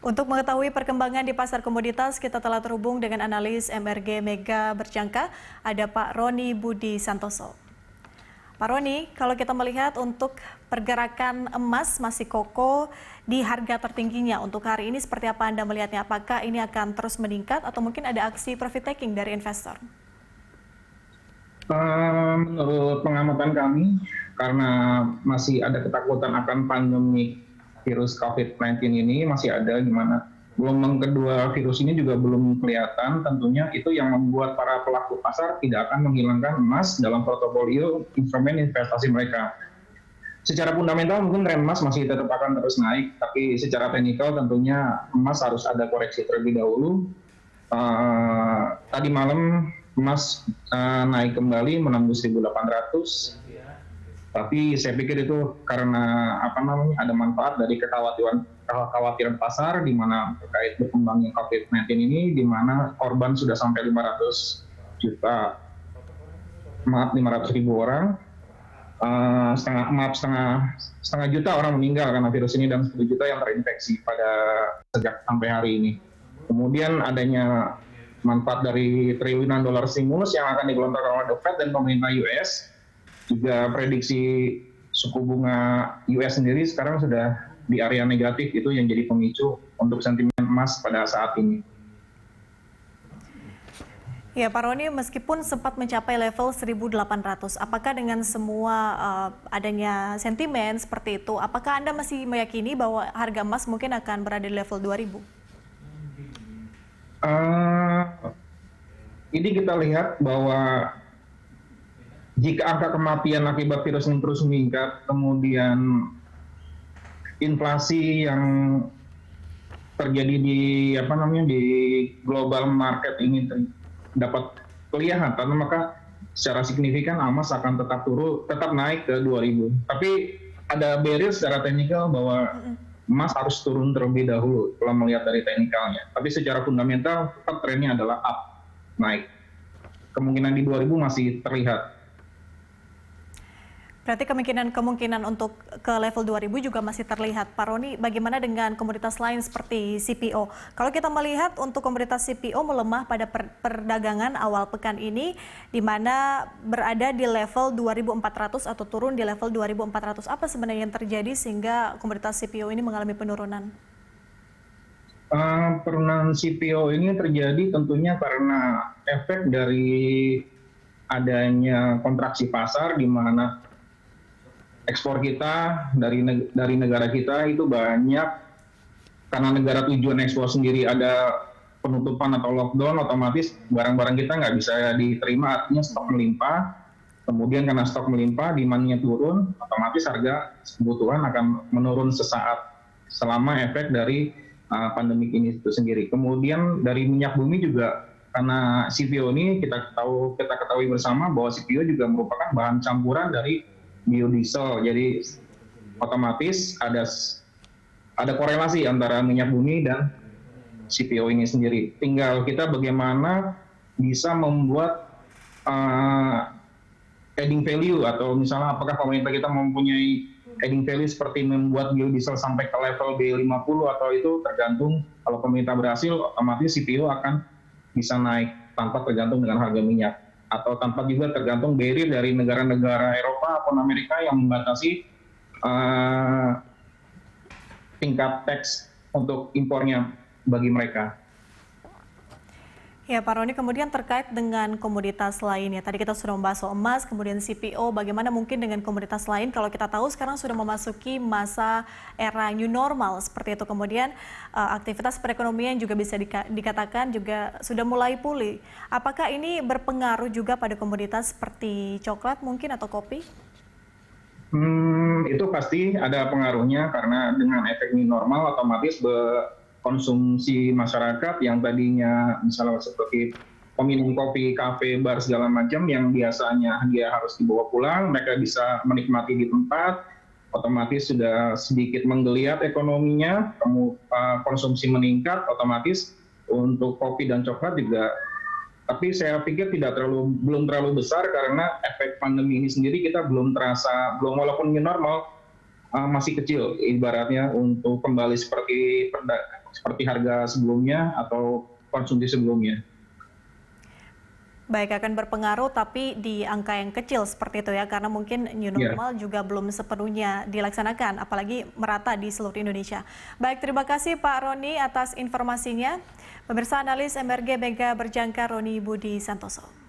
Untuk mengetahui perkembangan di pasar komoditas, kita telah terhubung dengan analis MRG Mega Berjangka, ada Pak Roni Budi Santoso. Pak Roni, kalau kita melihat untuk pergerakan emas masih kokoh di harga tertingginya untuk hari ini, seperti apa Anda melihatnya? Apakah ini akan terus meningkat atau mungkin ada aksi profit taking dari investor? Menurut pengamatan kami, karena masih ada ketakutan akan pandemi virus COVID-19 ini, masih ada gimana gelombang kedua virus ini juga belum kelihatan. Tentunya itu yang membuat para pelaku pasar tidak akan menghilangkan emas dalam portofolio instrumen investasi mereka. Secara fundamental mungkin tren emas masih tetap akan terus naik, tapi secara teknikal tentunya emas harus ada koreksi terlebih dahulu. Tadi malam emas naik kembali menembus 1.800. Tapi saya pikir itu karena ada manfaat dari kekhawatiran pasar di mana terkait berkembangnya COVID-19 ini, di mana korban sudah sampai 500 ribu orang, setengah juta orang meninggal karena virus ini dan 10 juta yang terinfeksi sejak sampai hari ini. Kemudian adanya manfaat dari triliunan dolar stimulus yang akan digelontorkan oleh The Fed dan pemerintah US. Juga prediksi suku bunga US sendiri sekarang sudah di area negatif, itu yang jadi pemicu untuk sentimen emas pada saat ini. Ya Pak Roni, meskipun sempat mencapai level 1.800, apakah dengan semua adanya sentimen seperti itu, apakah Anda masih meyakini bahwa harga emas mungkin akan berada di level 2.000? Ini kita lihat bahwa jika angka kematian akibat virus ini terus meningkat, kemudian inflasi yang terjadi di global market ini dapat kelihatan, maka secara signifikan emas akan tetap naik ke 2.000. Tapi ada barrier secara teknikal bahwa emas harus turun terlebih dahulu kalau melihat dari teknikalnya. Tapi secara fundamental tetap trennya adalah up, naik. Kemungkinan di 2.000 masih terlihat. Berarti kemungkinan untuk ke level 2.000 juga masih terlihat. Pak Roni, bagaimana dengan komoditas lain seperti CPO? Kalau kita melihat untuk komoditas CPO melemah pada perdagangan awal pekan ini, di mana berada di level 2.400 atau turun di level 2.400. Apa sebenarnya yang terjadi sehingga komoditas CPO ini mengalami penurunan? Penurunan CPO ini terjadi tentunya karena efek dari adanya kontraksi pasar, di mana ekspor kita dari negara kita itu banyak, karena negara tujuan ekspor sendiri ada penutupan atau lockdown, otomatis barang-barang kita nggak bisa diterima, artinya stok melimpah. Kemudian karena stok melimpah, demand-nya turun, otomatis harga kebutuhan akan menurun sesaat selama efek dari pandemi ini itu sendiri. Kemudian dari minyak bumi juga, karena CPO ini kita ketahui bersama bahwa CPO juga merupakan bahan campuran dari biodiesel, jadi otomatis ada korelasi antara minyak bumi dan CPO ini sendiri. Tinggal kita bagaimana bisa membuat adding value, atau misalnya apakah pemerintah kita mempunyai adding value seperti membuat biodiesel sampai ke level B50, atau itu tergantung. Kalau pemerintah berhasil, otomatis CPO akan bisa naik tanpa tergantung dengan harga minyak, atau tanpa juga tergantung barrier dari negara-negara Eropa atau Amerika yang membatasi tingkat tax untuk impornya bagi mereka. Ya Pak Roni, kemudian terkait dengan komoditas lainnya, tadi kita sudah membahas soal emas, kemudian CPO, bagaimana mungkin dengan komoditas lain kalau kita tahu sekarang sudah memasuki masa era new normal seperti itu, kemudian aktivitas perekonomian juga bisa dikatakan juga sudah mulai pulih. Apakah ini berpengaruh juga pada komoditas seperti coklat mungkin atau kopi? Itu pasti ada pengaruhnya, karena dengan efek new normal otomatis konsumsi masyarakat yang tadinya misalnya seperti peminum kopi, kafe, bar segala macam yang biasanya dia harus dibawa pulang, mereka bisa menikmati di tempat, otomatis sudah sedikit menggeliat ekonominya, konsumsi meningkat, otomatis untuk kopi dan coklat juga. Tapi saya pikir belum terlalu besar, karena efek pandemi ini sendiri kita belum terasa, walaupun new normal masih kecil ibaratnya untuk kembali seperti seperti harga sebelumnya atau konsumsi sebelumnya. Baik, akan berpengaruh tapi di angka yang kecil seperti itu ya, karena mungkin new Ya, normal juga belum sepenuhnya dilaksanakan, apalagi merata di seluruh Indonesia. Baik, terima kasih Pak Roni atas informasinya. Pemirsa, analis MRG Mega Berjangka Roni Budi Santoso.